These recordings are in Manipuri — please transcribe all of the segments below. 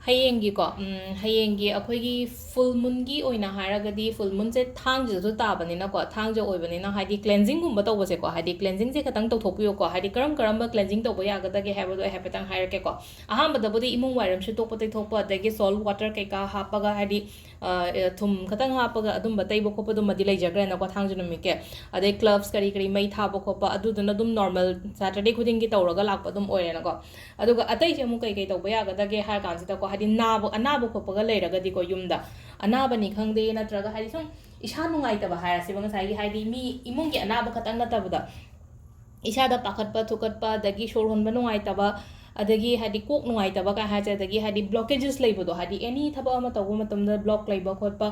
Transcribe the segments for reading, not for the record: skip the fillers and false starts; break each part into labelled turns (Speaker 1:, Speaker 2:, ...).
Speaker 1: ꯍꯌꯦꯡꯒꯤꯀꯣ ꯍꯌꯦꯡꯒꯤ ꯑꯩꯈꯣꯏꯒꯤ ꯐꯨꯜ ꯃꯨꯟꯒꯤ ꯑꯣꯏꯅ ꯍꯥꯏꯔꯒꯗꯤ ꯐꯨꯜ ꯃꯨꯟꯁꯦ ꯊꯥꯡꯖꯗꯁꯨ ꯇꯥꯕꯅꯤꯅꯀꯣ ꯊꯥꯡꯖ ꯑꯣꯏꯕꯅꯤꯅ ꯍꯥꯏꯗꯤ ꯀ꯭ꯂꯦꯟꯖꯤꯡꯒꯨꯝꯕ ꯇꯧꯕꯁꯦꯀꯣ ꯍꯥꯏꯗꯤ ꯀ꯭ꯂꯦꯟꯖꯤꯡꯁꯦ ꯈꯇꯪ ꯇꯧꯊꯣꯛꯄꯤꯌꯨꯀꯣ ꯍꯥꯏꯗꯤ ꯀꯔꯝꯕ ꯀ꯭ꯂꯦꯟꯖꯤꯡ ꯇꯧꯕ ꯌꯥꯒꯗꯒꯦ ꯍꯥꯏꯕꯗꯣ ꯑꯩ ꯍꯥꯏꯐꯦꯠꯇꯪ ꯍꯥꯏꯔꯛꯀꯦꯀꯣ ꯑꯍꯥꯟꯕꯗꯕꯨꯗꯤ ꯏꯃꯨꯡ ꯋꯥꯏꯔꯝ ꯁꯤꯠꯇꯣꯛꯄ ꯇꯩꯊꯣꯛꯄ ꯑꯗꯒꯤ ꯁꯣꯜꯠ ꯋꯥꯇꯔ ꯀꯩꯀꯥ ꯍꯥꯞꯄꯒ ꯍꯥꯏꯗꯤ ꯊꯨꯝ ꯈꯇꯪ ꯍꯥꯞꯄꯒ ꯑꯗꯨꯝꯕ ꯇꯩꯕ ꯈꯣꯠꯄꯗꯨꯃꯗꯤ ꯂꯩꯖꯈ꯭ꯔꯦꯅꯀꯣ ꯊꯥꯡꯖ ꯅꯨꯃꯤꯠꯀꯤ ꯑꯗꯩ ꯀ꯭ꯂꯕꯁ ꯀꯔꯤ ꯃꯩ ꯊꯥꯕ ꯈꯣꯠꯄ ꯑꯗꯨꯗꯨꯅ ꯑꯗꯨꯝ ꯅꯣꯔꯃꯦꯜ ꯁꯦꯇꯔꯗꯦ ꯈꯨꯗꯤꯡꯒꯤ ꯇꯧꯔꯒ ꯂꯥꯛꯄ ꯑꯗꯨꯝ ꯑꯣꯏꯔꯦꯅꯀꯣ ꯑꯗꯨꯒ ꯑꯇꯩꯁꯦ ꯑꯃꯨꯛ ꯀꯩ ꯇꯧꯕ ꯌꯥꯒꯗꯒꯦ ꯍꯥꯏꯔ ꯀꯥꯟꯁꯤꯗꯀꯣ ꯍꯥꯏꯗꯤ ꯑꯅꯥꯕ ꯈꯣꯠꯄꯒ ꯂꯩꯔꯒꯗꯤꯀꯣ ꯌꯨꯝꯗ ꯑꯅꯥꯕꯅꯤ ꯈꯪꯗꯦ ꯅꯠꯇ꯭ꯔꯒ ꯍꯥꯏꯗꯤ ꯁꯨꯝ ꯏꯁꯥ ꯅꯨꯡꯉꯥꯏꯇꯕ ꯍꯥꯏꯔꯁꯦꯕ ꯉꯁꯥꯏꯒꯤ ꯍꯥꯏꯗꯤ ꯃꯤ ꯏꯃꯨꯡꯒꯤ ꯑꯅꯥꯕ ꯈꯛꯇꯪ ꯅꯠꯇꯕꯗ ꯏꯁꯥꯗ ꯄꯥꯈꯠꯄ ꯊꯨꯀꯠꯄ ꯑꯗꯒꯤ ꯁꯣꯔ ꯍꯣꯟꯕ ꯅꯨꯡꯉꯥꯏꯇꯕ ꯑꯗꯒꯤ ꯍꯥꯏꯗꯤ ꯀꯣꯛ ꯅꯨꯡꯉꯥꯏꯇꯕ ꯀꯥꯏ ꯍꯥꯏꯁꯦ ꯑꯗꯒꯤ ꯍꯥꯏꯗꯤ ꯕ꯭ꯂꯣꯀꯦꯖꯦꯁ ꯂꯩꯕꯗꯣ ꯍꯥꯏꯗꯤ ꯑꯦꯅꯤ ꯊꯕꯛ ꯑꯃ ꯇꯧꯕ ꯃꯇꯝꯗ ꯕ꯭ꯂꯣꯛ ꯂꯩꯕ ꯈꯣꯠꯄ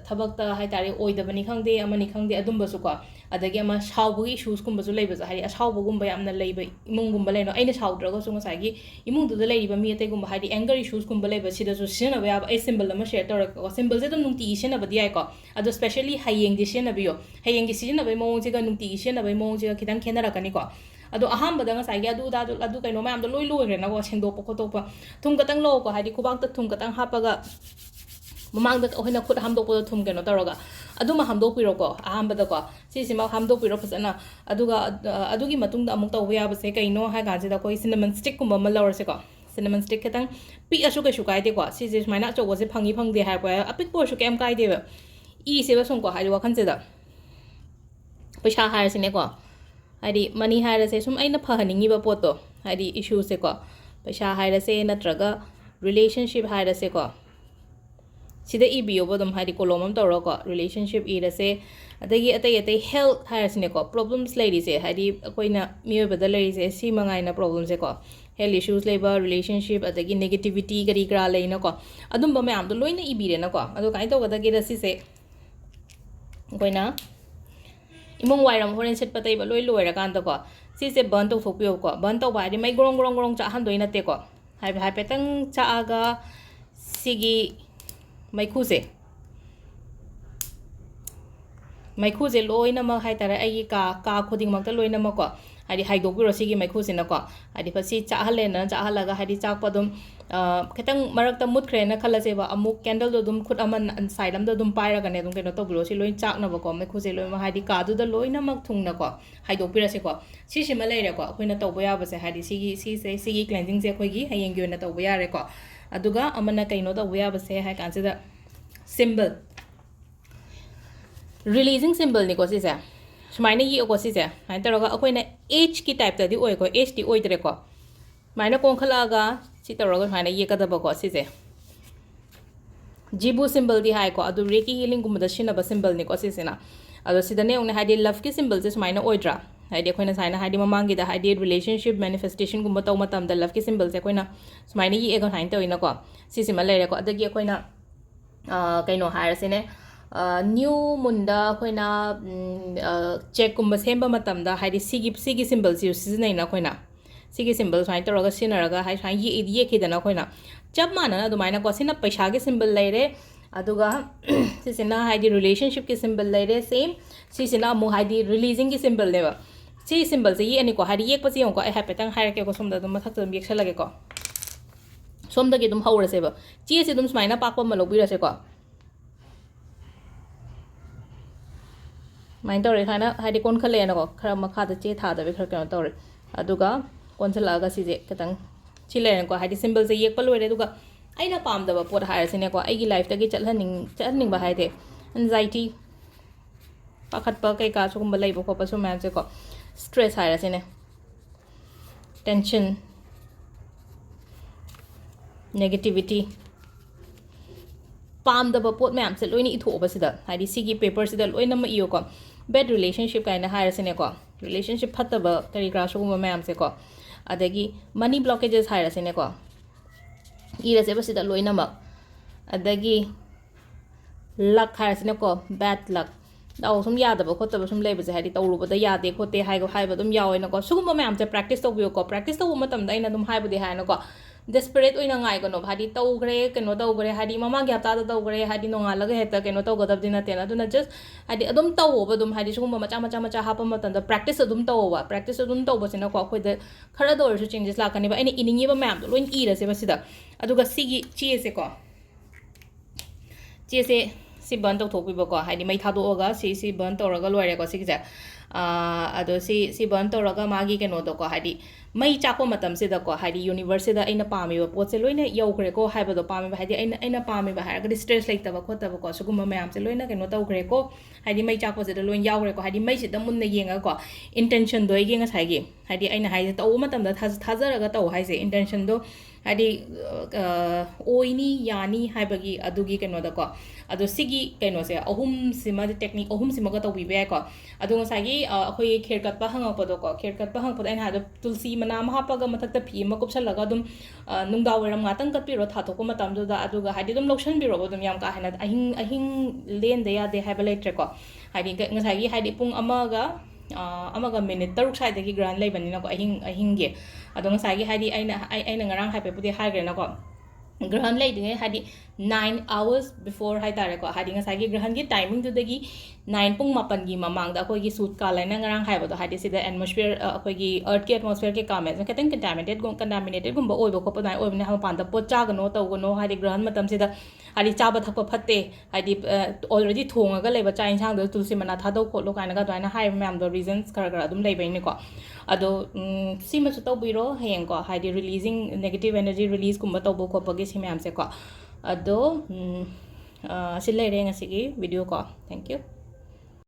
Speaker 1: ꯊꯕꯛꯇ ꯍꯥꯏꯇꯥꯔꯦ ꯑꯣꯏꯗꯕꯅꯤ ꯈꯪꯗꯦ ꯑꯃꯅꯤ ꯈꯪꯗꯦ ꯑꯗꯨꯝꯕꯁꯨꯀꯣ ꯑꯗꯒꯤ ꯑꯃ ꯁꯥꯎꯕꯒꯤ ꯏꯁꯨꯁꯀꯨꯝꯕꯁꯨ ꯂꯩꯕꯁꯦ ꯍꯥꯏꯗꯤ ꯑꯁꯥꯎꯕꯒꯨꯝꯕ ꯌꯥꯝꯅ ꯂꯩꯕ ꯏꯃꯨꯡꯒꯨꯝꯕ ꯂꯩꯅꯣ ꯑꯩꯅ ꯁꯥꯎꯗ꯭ꯔꯒꯁꯨ ꯉꯁꯥꯏꯒꯤ ꯏꯃꯨꯡꯗꯨꯗ ꯂꯩꯔꯤꯕ ꯃꯤ ꯑꯇꯩꯒꯨꯝꯕ ꯍꯥꯏꯗꯤ ꯑꯦꯡꯒꯔ ꯏꯁꯨꯁꯀꯨꯝꯕ ꯂꯩꯕ ꯁꯤꯗꯁꯨ ꯁꯤꯖꯤꯟꯅꯕ ꯌꯥꯕ ꯑꯩ ꯁꯤꯝꯕꯜ ꯑꯃ ꯁꯦꯌꯔ ꯇꯧꯔꯛꯀꯦꯀꯣ ꯁꯤꯝꯕꯜꯁꯦ ꯑꯗꯨꯝ ꯅꯨꯡꯇꯤꯒꯤ ꯁꯤꯖꯤꯟꯅꯕꯗꯤ ꯌꯥꯏꯀꯣ ꯑꯗꯣ ꯁ꯭ꯄꯦஷꯦꯜꯂꯤ ꯍꯌꯦꯡꯗꯤ ꯁꯤꯖꯤꯟꯅꯕꯤꯌꯣ ꯍꯌꯦꯡꯒꯤ ꯁꯤꯖꯤꯟꯅꯕꯒꯤ ꯃꯑꯣꯡꯁꯤꯒ ꯅꯨꯡꯇꯤꯒꯤ ꯁꯤꯖꯤꯟꯅꯕꯒꯤ ꯃꯑꯣꯡꯁꯤꯒ ꯈꯤꯇꯪ ꯈꯦꯠꯅꯔꯛꯀꯅꯤꯀꯣ ꯑꯗꯣ ꯑꯍꯥꯟꯕꯗ ꯉꯁꯥꯏꯒꯤ ꯑꯗꯨ ꯀꯩꯅꯣ ꯃꯌꯥꯝꯗꯣ ꯂꯣꯏ ꯂꯣꯏꯈ꯭ꯔꯦꯅꯀꯣ ꯁꯦꯡꯗꯣꯛꯄ ꯈꯣꯠꯇꯣꯛꯄ ꯊꯨꯝ ꯈꯇꯪ ꯂꯧꯀꯣ ꯍꯥꯏꯗꯤ ꯈꯨꯕꯥꯛꯇ ꯊꯨꯝ ꯈꯇꯪ ꯍꯥꯞꯄꯒ ꯃꯃꯥꯡꯗ ꯑꯩꯈꯣꯏꯅ ꯈꯨꯠ ꯍꯥꯝꯗꯣꯛꯄꯗꯣ ꯊꯨꯝ ꯀꯩꯅꯣ ꯇꯧꯔꯒ ꯑꯗꯨꯃ ꯍꯥꯝꯗꯣꯛꯄꯤꯔꯣꯀꯣ ꯑꯍꯥꯟꯕꯗꯀꯣ ꯁꯤꯁꯤꯃ ꯍꯥꯝꯗꯣꯛꯄꯤꯔꯣ ꯐꯖꯅ ꯑꯗꯨꯒ ꯑꯗꯨꯒꯤ ꯃꯇꯨꯡꯗ ꯑꯃꯨꯛ ꯇꯧꯕ ꯌꯥꯕꯁꯦ ꯀꯩꯅꯣ ꯍꯥꯏ ꯀꯥꯟꯁꯤꯗ ꯑꯩꯈꯣꯏ ꯁꯤꯅꯃꯟ ꯁ꯭ꯇꯤꯛꯀꯨꯝꯕ ꯑꯃ ꯂꯧꯔꯁꯦꯀꯣ ꯁꯤꯅꯃꯟ ꯁ꯭ꯇꯤꯛ ꯈꯤꯇꯪ ꯄꯤꯛꯑꯁꯨ ꯀꯩꯁꯨ ꯀꯥꯏꯗꯦꯀꯣ ꯁꯤꯁꯦ ꯁꯨꯃꯥꯏꯅ ꯑꯆꯧꯕꯁꯦ ꯐꯪꯉꯤ ꯐꯪꯗꯦ ꯍꯥꯏꯔꯛꯄ ꯑꯄꯤꯛꯄ ꯑꯣꯏꯔꯁꯨ ꯀꯩꯝ ꯀꯥꯏꯗꯦꯕ ꯏꯁꯦꯕ ꯁꯨꯝꯀꯣ ꯍꯥꯏꯗꯤ ꯋꯥꯈꯜꯁꯤꯗ ꯄꯩꯁꯥ ꯍꯥꯏꯔꯁꯤꯅꯦꯀꯣ ꯍꯥꯏꯗꯤ ꯃꯅꯤ ꯍꯥꯏꯔꯁꯦ ꯁꯨꯝ ꯑꯩꯅ ꯐꯍꯟꯅꯤꯡꯉꯤꯕ ꯄꯣꯠꯇꯣ ꯍꯥꯏꯗꯤ ꯏꯁꯨꯁꯦꯀꯣ ꯄꯩꯁꯥ ꯍꯥꯏꯔꯁꯦ ꯅꯠꯇ꯭ꯔꯒ ꯔꯤꯂꯦꯁꯟꯁꯤꯞ ꯍꯥꯏꯔꯁꯦꯀꯣ ꯁꯤꯗ ꯏꯕꯤꯌꯣꯕ ꯑꯗꯨꯝ ꯍꯥꯏꯗꯤ ꯀꯣꯂꯣꯝ ꯑꯃ ꯇꯧꯔꯒꯀꯣ ꯔꯤꯂꯦꯁꯟꯁꯤꯞ ꯏꯔꯁꯦ ꯑꯗꯒꯤ ꯑꯇꯩ ꯍꯦꯜꯊ ꯍꯥꯏꯔꯁꯤꯅꯦꯀꯣ ꯄ꯭ꯔꯣꯕ꯭ꯂꯦꯝꯁ ꯂꯩꯔꯤꯁꯦ ꯍꯥꯏꯗꯤ ꯑꯩꯈꯣꯏꯅ ꯃꯤꯑꯣꯏꯕꯗ ꯂꯩꯔꯤꯁꯦ ꯁꯤ ꯃꯉꯥꯏꯅ ꯄ꯭ꯔꯣꯕ꯭ꯂꯦꯝꯁꯦꯀꯣ ꯍꯦꯜꯊ ꯏꯁꯨꯁ ꯂꯩꯕ ꯔꯤꯂꯦꯁꯟꯁꯤꯞ ꯑꯗꯒꯤ ꯅꯦꯒꯦꯇꯤꯚꯤꯇꯤ ꯀꯔꯤ ꯀꯔꯥ ꯂꯩꯅꯀꯣ ꯑꯗꯨꯝꯕ ꯃꯌꯥꯝꯗꯣ ꯂꯣꯏꯅ ꯏꯕꯤꯔꯦꯅꯀꯣ ꯑꯗꯣ ꯀꯃꯥꯏꯅ ꯇꯧꯒꯗꯒꯦꯗ ꯁꯤꯁꯦ ꯑꯩꯈꯣꯏꯅ ꯏꯃꯨꯡ ꯋꯥꯏꯔꯝ ꯍꯣꯔꯦꯟ ꯁꯤꯠꯄ ꯇꯩꯕ ꯂꯣꯏ ꯂꯣꯏꯔꯀꯥꯟꯗꯀꯣ ꯁꯤꯁꯦ ꯕꯟ ꯇꯧꯊꯣꯛꯄꯤꯌꯣꯀꯣ ꯕꯟ ꯇꯧꯕ ꯍꯥꯏꯗꯤ ꯃꯩ ꯒ꯭ꯔꯣꯡ ꯒ꯭ꯔꯣꯡ ꯒ꯭ꯔꯣꯡ ꯆꯥꯛꯍꯟꯗꯣꯏ ꯅꯠꯇꯦꯀꯣ ꯍꯥꯏꯐꯦꯠꯇꯪ ꯆꯥꯛꯑꯒ ꯁꯤꯒꯤ ꯃꯩꯈꯨꯁꯦ ꯂꯣꯏꯅꯃꯛ ꯍꯥꯏꯇꯥꯔꯦ ꯑꯩꯒꯤ ꯀꯥ ꯈꯨꯗꯤꯡꯃꯛꯇ ꯂꯣꯏꯅꯃꯛꯀꯣ ꯍꯥꯏꯗꯤ ꯍꯥꯏꯗꯣꯛꯄꯤꯔꯣ ꯁꯤꯒꯤ ꯃꯩꯈꯨꯁꯤꯅꯀꯣ ꯍꯥꯏꯗꯤ ꯁꯤ ꯆꯥꯛꯍꯜꯂꯦꯅ ꯆꯥꯛꯍꯜꯂꯒ ꯍꯥꯏꯗꯤ ꯆꯥꯛꯄ ꯑꯗꯨꯝ ꯈꯤꯇꯪ ꯃꯔꯛꯇ ꯃꯨꯠꯈ꯭ꯔꯦꯅ ꯈꯜꯂꯁꯦꯕ ꯑꯃꯨꯛ ꯀꯦꯟꯗꯜꯗꯣ ꯑꯗꯨꯝ ꯈꯨꯠ ꯑꯃ ꯁꯥꯏड ꯑꯃꯗ ꯑꯗꯨꯝ ꯄꯥꯏꯔꯒꯅꯦ ꯑꯗꯨꯝ ꯀꯩꯅꯣ ꯇꯧꯕꯤꯔꯣ ꯁꯤ ꯂꯣꯏ ꯆꯥꯛꯅꯕꯀꯣ ꯃꯩꯈꯨꯁꯦ ꯂꯣꯏꯅꯃꯛ ꯍꯥꯏꯗꯤ ꯀꯥꯗꯨꯗ ꯂꯣꯏꯅꯃꯛ ꯊꯨꯡꯅꯀꯣ ꯍꯥꯏꯗꯣꯛꯄꯤꯔꯁꯦꯀꯣ ꯁꯤꯁꯤꯃ ꯂꯩꯔꯦꯀꯣ ꯑꯩꯈꯣꯏꯅ ꯇꯧꯕ ꯌꯥꯕꯁꯦ ꯍꯥꯏꯗꯤ ꯁꯤꯒꯤ ꯀ꯭ꯂꯦꯟꯖꯤꯡꯁꯦ ꯑꯩꯈꯣꯏꯒꯤ ꯍꯌꯦꯡꯒꯤ ꯑꯣꯏꯅ ꯇꯧꯕ ꯌꯥꯔꯦꯀꯣ ꯑꯗꯨꯒ ꯑꯃꯅ ꯀꯩꯅꯣ ꯇꯧꯕ ꯌꯥꯕꯁꯦ ꯍꯥꯏ ꯀꯥꯟꯁꯤꯗ ꯁꯤꯝꯕꯜ ꯔꯤꯂꯤꯖꯤꯡ ꯁꯤꯝꯕꯜꯅꯤꯀꯣ ꯁꯤꯁꯦ ꯁꯨꯃꯥꯏꯅ ꯌꯦꯛꯑꯣꯀꯣ ꯁꯤꯁꯦ ꯁꯨꯃꯥꯏꯅ ꯇꯧꯔꯒ ꯑꯩꯈꯣꯏꯅ ꯑꯦꯆꯀꯤ ꯇꯥꯏꯞꯇꯗꯤ ꯑꯣꯏꯀꯣ ꯑꯦꯆꯇꯤ ꯑꯣꯏꯗ꯭ꯔꯦꯀꯣ ꯁꯨꯃꯥꯏꯅ ꯀꯣꯡꯈꯠꯂꯛꯑꯒ ꯁꯤ ꯇꯧꯔꯒ ꯁꯨꯃꯥꯏꯅ ꯌꯦꯛꯀꯗꯕꯀꯣ ꯁꯤꯁꯦ ꯖꯤꯕꯨ ꯁꯤꯝꯕꯜꯗꯤ ꯍꯥꯏꯀꯣ ꯑꯗꯨ ꯔꯦꯀꯤ ꯍꯤꯂꯤꯡꯒꯨꯝꯕꯗ ꯁꯤꯖꯤꯟꯅꯕ ꯁꯤꯝꯕꯜꯅꯤꯀꯣ ꯁꯤꯁꯤꯅ ꯑꯗꯣ ꯁꯤꯗꯅꯦ ꯌꯦꯡꯉꯨꯅꯦ ꯍꯥꯏꯗꯤ ꯂꯚꯀꯤ ꯁꯤꯝꯕꯜꯁꯦ ꯁꯨꯃꯥꯏꯅ ꯑꯣꯏꯗ꯭ꯔꯥ ꯍꯥꯏꯗꯤ ꯑꯩꯈꯣꯏꯅ ꯁꯨꯃꯥꯏꯅ ꯍꯥꯏꯗꯤ ꯃꯃꯥꯡꯒꯤꯗ ꯍꯥꯏꯗꯤ ꯔꯤꯂꯦꯁꯟꯁꯤꯞ ꯃꯦꯅꯤꯐꯦꯁꯇꯦꯁꯟꯒꯨꯝꯕ ꯇꯧꯕ ꯃꯇꯝꯗ ꯂꯚꯀꯤ ꯁꯤꯝꯕꯜꯁꯦ ꯑꯩꯈꯣꯏꯅ ꯁꯨꯃꯥꯏꯅ ꯌꯦꯛꯑꯒ ꯁꯨꯃꯥꯏꯅ ꯇꯧꯋꯤꯅꯀꯣ ꯁꯤꯁꯤꯃ ꯂꯩꯔꯦꯀꯣ ꯑꯗꯒꯤ ꯑꯩꯈꯣꯏꯅ ꯀꯩꯅꯣ ꯍꯥꯏꯔꯁꯤꯅꯦ ꯅ꯭ꯌꯨ ꯃꯨꯟꯗ ꯑꯩꯈꯣꯏꯅ ꯆꯦꯛꯀꯨꯝꯕ ꯁꯦꯝꯕ ꯃꯇꯝꯗ ꯍꯥꯏꯗꯤ ꯁꯤꯒꯤ ꯁꯤꯝꯕꯜꯁꯤ ꯁꯤꯖꯤꯟꯅꯩꯅ ꯑꯩꯈꯣꯏꯅ ꯁꯤꯒꯤ ꯁꯤꯝꯕꯜ ꯁꯨꯃꯥꯏꯅ ꯇꯧꯔꯒ ꯁꯤꯖꯤꯟꯅꯔꯒ ꯍꯥꯏ ꯁꯨꯃꯥꯏꯅ ꯌꯦꯛꯈꯤꯗꯅ ꯑꯩꯈꯣꯏꯅ ꯆꯞ ꯃꯥꯟꯅꯅ ꯑꯗꯨꯃꯥꯏꯅꯀꯣ ꯁꯤꯅ ꯄꯩꯁꯥꯒꯤ ꯁꯤꯝꯕꯜ ꯂꯩꯔꯦ ꯑꯗꯨꯒ ꯁꯤꯁꯤꯅ ꯍꯥꯏꯗꯤ ꯔꯤꯂꯦꯁꯟꯁꯤꯞꯀꯤ ꯁꯤꯝꯕꯜ ꯂꯩꯔꯦ ꯁꯦꯝ ꯁꯤꯁꯤꯅ ꯑꯃꯨꯛ ꯍꯥꯏꯗꯤ ꯔꯤꯂꯤꯖꯤꯡꯒꯤ ꯁꯤꯝꯕꯜꯅꯦꯕ ꯁꯤ ꯁꯤꯝꯕꯜꯁꯦ ꯌꯦꯛꯑꯅꯤꯀꯣ ꯍꯥꯏꯗꯤ ꯌꯦꯛꯄꯁꯦ ꯌꯦꯡꯉꯨꯀꯣ ꯑꯩ ꯍꯥꯏꯐꯦꯠꯇꯪ ꯍꯥꯏꯔꯛꯀꯦꯀꯣ ꯁꯣꯝꯗ ꯑꯗꯨꯝ ꯃꯊꯛꯇ ꯑꯗꯨꯝ ꯌꯦꯛꯁꯜꯂꯒꯦꯀꯣ ꯁꯣꯝꯗꯒꯤ ꯑꯗꯨꯝ ꯍꯧꯔꯁꯦꯕ ꯆꯦꯁꯦ ꯑꯗꯨꯝ ꯁꯨꯃꯥꯏꯅ ꯄꯥꯛꯄ ꯑꯃ ꯂꯧꯕꯤꯔꯁꯦꯀꯣ ꯁꯨꯃꯥꯏꯅ ꯇꯧꯔꯦ ꯁꯨꯃꯥꯏꯅ ꯍꯥꯏꯗꯤ ꯀꯣꯟꯈꯠꯂꯛꯑꯦꯅꯀꯣ ꯈꯔ ꯃꯈꯥꯗ ꯆꯦ ꯊꯥꯗꯕꯤ ꯈꯔ ꯀꯩꯅꯣ ꯇꯧꯔꯦ ꯑꯗꯨꯒ ꯀꯣꯟꯁꯤꯜꯂꯛꯑꯒ ꯁꯤꯁꯦ ꯈꯤꯇꯪ ꯁꯤ ꯂꯩꯔꯦꯀꯣ ꯍꯥꯏꯗꯤ ꯁꯤꯝꯕꯜꯁꯦ ꯌꯦꯛꯄ ꯂꯣꯏꯔꯦ ꯑꯗꯨꯒ ꯑꯩꯅ ꯄꯥꯝꯗꯕ ꯄꯣꯠ ꯍꯥꯏꯔꯁꯤꯅꯦꯀꯣ ꯑꯩꯒꯤ ꯂꯥꯏꯐꯇꯒꯤ ꯆꯠꯍꯟꯅꯤꯡꯕ ꯍꯥꯏꯗꯤ ꯑꯦꯟꯖꯥꯏꯇꯤ ꯄꯥꯈꯠꯄ ꯀꯩꯀꯥ ꯁꯤꯒꯨꯝꯕ ꯂꯩꯕ ꯈꯣꯠꯄ ꯁꯨꯝ ꯃꯌꯥꯝꯁꯦꯀꯣ ꯁ꯭ꯇ꯭ꯔꯦꯁ ꯍꯥꯏꯔꯁꯤꯅꯦ ꯇꯦꯟꯁꯟ ꯅꯦꯒꯦꯇꯤꯚꯤꯇꯤ ꯄꯥꯝꯗꯕ ꯄꯣꯠ ꯃꯌꯥꯝꯁꯦ ꯂꯣꯏꯅ ꯏꯊꯣꯛꯑꯣꯕ ꯁꯤꯗ ꯍꯥꯏꯗꯤ ꯁꯤꯒꯤ ꯄꯦꯄꯔꯁꯤꯗ ꯂꯣꯏꯅꯃꯛ ꯏꯌꯣꯀꯣ ꯕꯦꯗ ꯔꯤꯂꯦꯁꯟship ꯀꯥꯏꯅ ꯍꯥꯏꯔꯁꯤꯅꯦꯀꯣ ꯔꯤꯂꯦꯁꯟship ꯐꯠꯇꯕ ꯀꯔꯤ ꯀꯔꯥ ꯁꯤꯒꯨꯝꯕ ꯃꯌꯥꯝꯁꯦꯀꯣ ꯑꯗꯒꯤ ꯃꯅꯤ ꯕ꯭ꯂꯣꯀꯦꯖꯦꯁ ꯍꯥꯏꯔꯁꯤꯅꯦꯀꯣ ꯏꯔꯁꯦꯕ ꯁꯤꯗ ꯂꯣꯏꯅꯃꯛ ꯑꯗꯒꯤ ꯂꯛ ꯍꯥꯏꯔꯁꯤꯅꯦꯀꯣ ꯕꯦꯗ ꯂꯛ ꯗꯥꯎ ꯁꯨꯝ ꯌꯥꯗꯕ ꯈꯣꯠꯇꯕ ꯁꯨꯝ ꯂꯩꯕꯁꯦ ꯍꯥꯏꯗꯤ ꯇꯧꯔꯨꯕꯗ ꯌꯥꯗꯦ ꯈꯣꯠꯇꯦ ꯍꯥꯏꯕ ꯑꯗꯨꯝ ꯌꯥꯎꯋꯦꯅꯀꯣ ꯁꯤꯒꯨꯝꯕ ꯃꯌꯥꯝꯁꯦ ꯄ꯭ꯔꯦꯛꯇꯤꯁ ꯇꯧꯕꯤꯌꯨꯀꯣ ꯄ꯭ꯔꯦꯛꯇꯤꯁ ꯇꯧꯕ ꯃꯇꯝꯗ ꯑꯩꯅ ꯑꯗꯨꯝ ꯍꯥꯏꯕꯗꯤ ꯍꯥꯏꯅꯀꯣ desperate oina ngai gono hadi tawgre keno tawgre hadi mama gya ta tawgre hadi nongalaga heta keno tawgadabdi na tena aduna just hadi adum tawoba dum hadi sugumba macha hapa matanda practice adum tawoba practice adum tawba sina ko khoi da khara da orsu changes la kani ba ani iningi ba ma'am loin ira se ba sida aduga sigi chi se ko chi se si ban tau thokpi ba ko hadi mai thado oga si ban tawraga loire ko si ja ado si ban tawraga magi keno do ko hadi mai chakpo matam se da ko hadi universe da aina pami ba pot se loina yaukhre ko haiba do pami ba hadi aina pami ba har ga stress like ta ba khota ba ko sugumba mayam se loina keno tawkhre ko hadi mai chakpo se da loin yaukhre ko hadi mai se da mun na yenga ko intention do igi nga sai gi hadi aina hai ta o matam da thazara ga taw hai se intention do hadi oini yani haibagi adugi keno da ko ado sigi keno se ahum sima de technique ahum sima ga tawi be ko ado nga sagi akhoi kher kat pa hang pa do ko kher kat pa hang pa aina ha do tulsi mana ma pa ga mathak ta phi ma kup sal laga dum nungda weram ngatang kat pi ro tha thok ma tam do da adu ga hadi dum lotion bi ro dum yam ka hena ahing len de ya de haiba letre ko hadi nga sagi hadi pung amaga minute taruk sai dagi grand lay banina ko ahing ge adong sagi hadi aina ngarang hai pe pudi hai gre na ko ग्रहण लेदिंगे Hadi 9 hours before hai tare ko hadi ngasai gi ग्रहण gi timing du dagi 9 pung mapan gi mamang da koi gi sut ka laina ngarang hai ba do hadi sida atmosphere koi gi earth ki atmosphere ke kame so keteng contaminated gum ba oi ba ko pa nai oi ne ha pan da po cha gano taw gano hadi ग्रहण matam sida hadi cha ba thak pa phatte hadi already thonga ga leba cha insang do tulsi mana tha do ko lo kaina ga daina hai mam do reasons kar adum lei bai ne ko ado sima su taw biro heng ko hadi releasing negative energy release kum ba taw bo ko pa gi sim am se ko ado sila ring asigi video ko thank you